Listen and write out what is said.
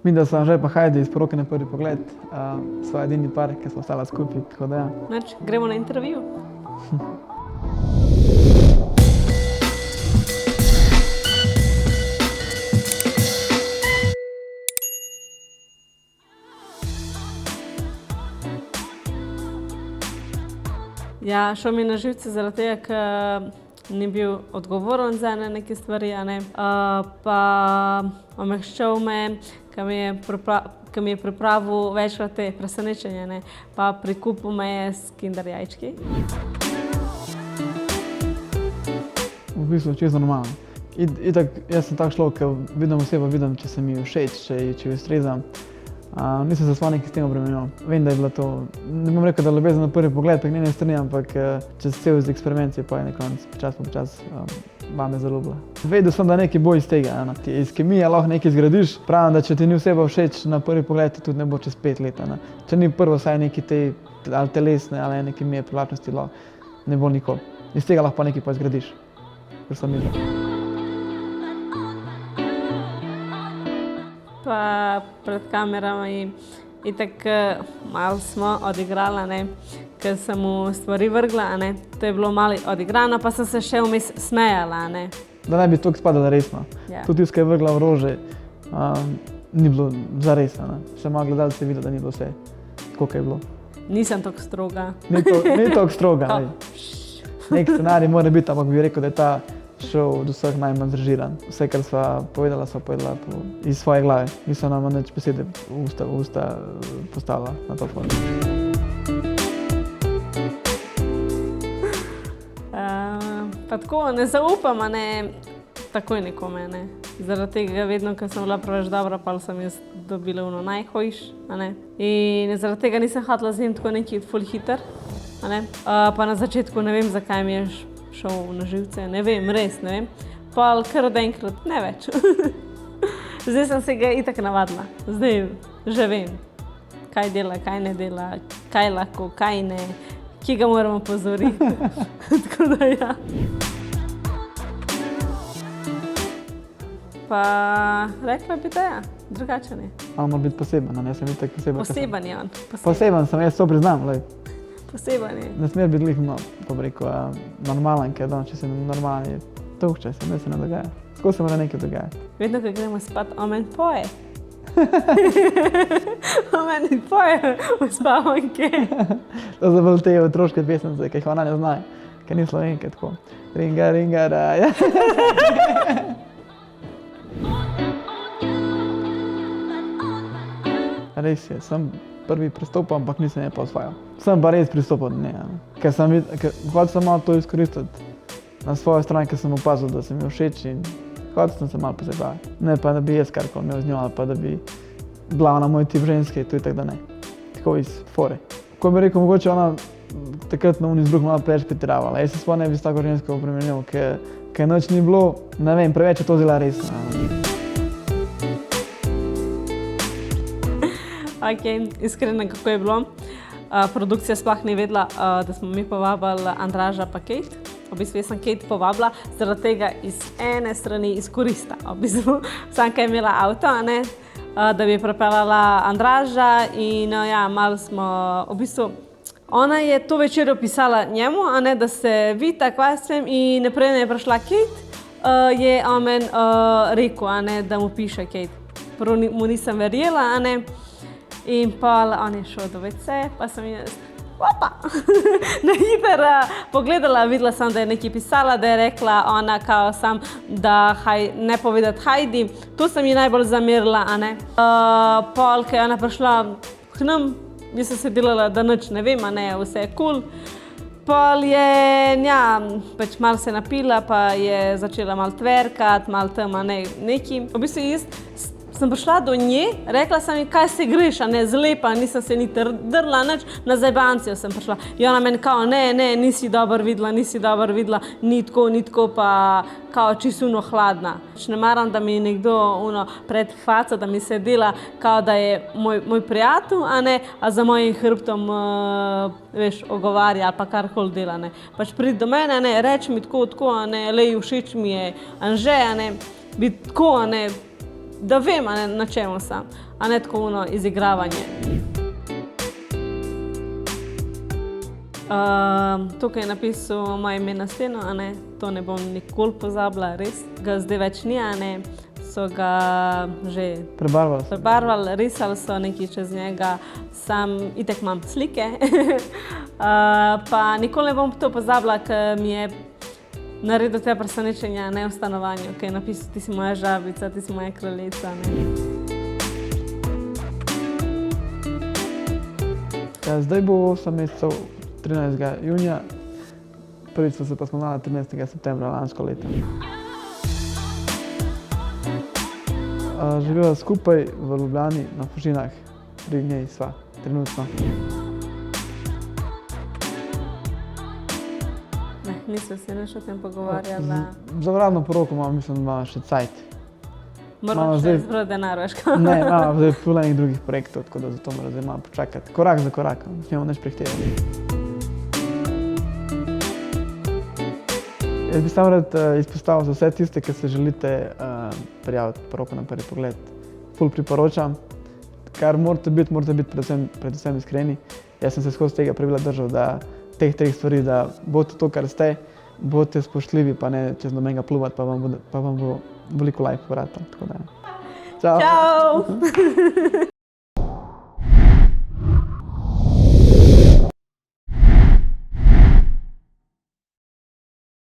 Mi, da smo Anže pa Heidi iz Poroke na prvi pogled, sva edini par, ki smo ostala skupaj, tako da ja. Znači, gremo na intervju. Ja, šel mi je na živce zaradi tega, ker ni bil odgovoren za neke stvari, pa omehčal me, ki mi je pripravil večkrat te presenečenja, pa prikupil me je s kinder jajčki. V bistvu čisto normalno. Itak, jaz sem tak človek, ki vidim osebo, vidim, če se mi všeč, če jo ustrezam. Nisem se s nekaj s tem obremenil. Vem, da je bilo to, ne bom rekel, da je ljubezen na prvi pogled, pa njene strani, ampak čez cel eksperiment je pa je na koncu počas vame zaljubila. Vedel sem, da nekaj bo iz tega. Iz kemije lahko nekaj zgradiš. Pravim, da če ti ni oseba všeč na prvi pogled, ti tudi ne bo čez 5 let. Če ni prvo vsaj nekaj te ali telesne ali neke kemije privlačnosti, ne bo nikoli. Iz tega lahko pa nekaj pa zgradiš. Ker sem videl. Pa pred kamerami itak malo smo odigrali, ker sem mu stvari vrgla, to je bilo malo odigrano, pa sem se še vmes smejala. Da ne bi toliko spadala resno. Ja. Tudi tisto, ki je vrgla v rože, ni bilo zares. Še malo gledalci videli, da ni bilo vse, tako je bilo. Nisem tako stroga. Ni toliko stroga. Nek scenarij mora biti, ampak bi rekel, da je ta šel od vseh najmanj zrežiran. Vse, kar sva povedala iz svoje glave. Nisem nama nič besede v usta postavila na to formu. Pa tako, ne zaupam, takoj nekome, Zaradi tega vedno, ko sem bila preveč dobra, pa sem jaz dobila ono najhojš, In zaradi tega nisem hotela z njim tako neki ful hiter, Pa na začetku ne vem, zakaj mi je šel na živce, ne vem, res ne vem. Pa kar od enkrat, ne več. Zdaj sem se ga itak navadila. Zdaj že vem, kaj dela, kaj ne dela, kaj lahko, kaj ne, kje ga moramo pozoriti. Tako da ja. Pa rekla bi, da ja, drugače ne. Ali mora biti poseben, jaz sem itak poseben. Poseben je on. Poseben sem, jaz to priznam. Poseben je. Ne smer biti normalen, ker če si normalen, je dolgčaj se, ne se ne dogaja. Tako se mora nekaj dogajati. Vedno, ko gremo spat, on meni poje. On meni poje v spavanke. To so bolj te otroške pesnice, ki jih ona ne zna, ker ni Slovenke tako. Ringa, ringa, raja. Res je, sem prvi pristopil, ampak nisem je pa osvajal. Sem pa res pristopil do nje, ker hotel sem malo to izkoristiti na svojo stran, ker sem opazil, da se mi všeč in hotel sem se malo pozabaviti. Ne pa, da bi jaz karkoli imel z njo ali pa, da bi bila na moj tip ženske, to je tako, da ne. Tako iz fore. Ko bi rekel, mogoče ona takrat na unis drug malo preveč pretiravala. Jaz se sploh ne bi s tako žensko obremenil, ker nič ni bilo, ne vem, preveč je to zelo resno. Iskreno, kako je bilo. Produkcija sploh ni vedela, da smo mi povabili Andraža pa Kate. V bistvu jaz sem Kate povabila, zaradi tega iz ene strani izkorista. V bistvu sam, ki je imela avto, da bi pripeljala Andraža in ja, malo smo, v bistvu, ona je to večer opisala njemu, da se vidita, kva s tem in naprej je prišla Kate, je on meni rekel, da mu piše Kate. Prvo mu nisem verjela, in pa on je šel do WC, pa sem jaz, opa, na hiter pogledala, videla sem, da je nekaj pisala, da je rekla ona kao sam, da ne povedati Heidi. To sem ji najbolj zamerila, Pol, ko je ona prišla k nam, jaz sem se delala, da nič ne vem, vse je cool. Pol je, ja, pač malo se napila, pa je začela malo tverkati, malo tam, neki. V bistvu jaz sem prišla do nje, rekla sem ji, kaj se greš, zlepa, nisem se niti drla, nič, na zajbancijo sem prišla. In ona meni kao, ne, nisi dobro videla, ni tako, pa kao čisto hladna. Ne maram, da mi nekdo predhvaca, da mi se dela, kao da je moj prijatelj, a za mojim hrbtom, veš, ogovarja ali pa karkoli dela, Pač pridi do mene, reči mi tako, lej, všeč mi je Anže, bi tako, da vem, a ne, na čemu sem, a ne tako ono izigravanje. Tukaj je napisal moje ime na steno, a ne, to ne bom nikoli pozabila, res. Ga zdaj več ni, a ne, so ga že prebarvali, risali so nekaj čez njega, sam itek imam slike. Pa nikoli ne bom to pozabila, ker mi je naredil te presenečenja, ne, v stanovanju, ki je napisal, ti si moja žabica, ti si moja kraljica, ne. Ja, zdaj bo 8 mesecev, 13. junija, prvič smo se pa spoznali 13. septembra lansko leto. Živiva skupaj v Ljubljani na Fužinah, pri njej sva trenutno. Ne, nisem se nič o tem pogovarjala. Za uradno poroko imamo, mislim, da imamo še cajt. Moram še zbrati denar, veš kaj? Ne, imamo zdaj ful enih drugih projektov, tako da zato moram zdaj malo počakati. Korak za korakom, ne smemo nič prehtevati. Jaz bi samo rad izpostavil za vse tiste, ki se želite prijaviti poroko na prvi pogled. Ful priporočam. Kar morate biti predvsem iskreni. Jaz sem se skozi tega pravila držal, da teh treh stvari, da boste to, kar ste, boste spoštljivi, pa ne čez nobenega pljuvati, pa vam bo veliko lajk povratno. Čau! Čau!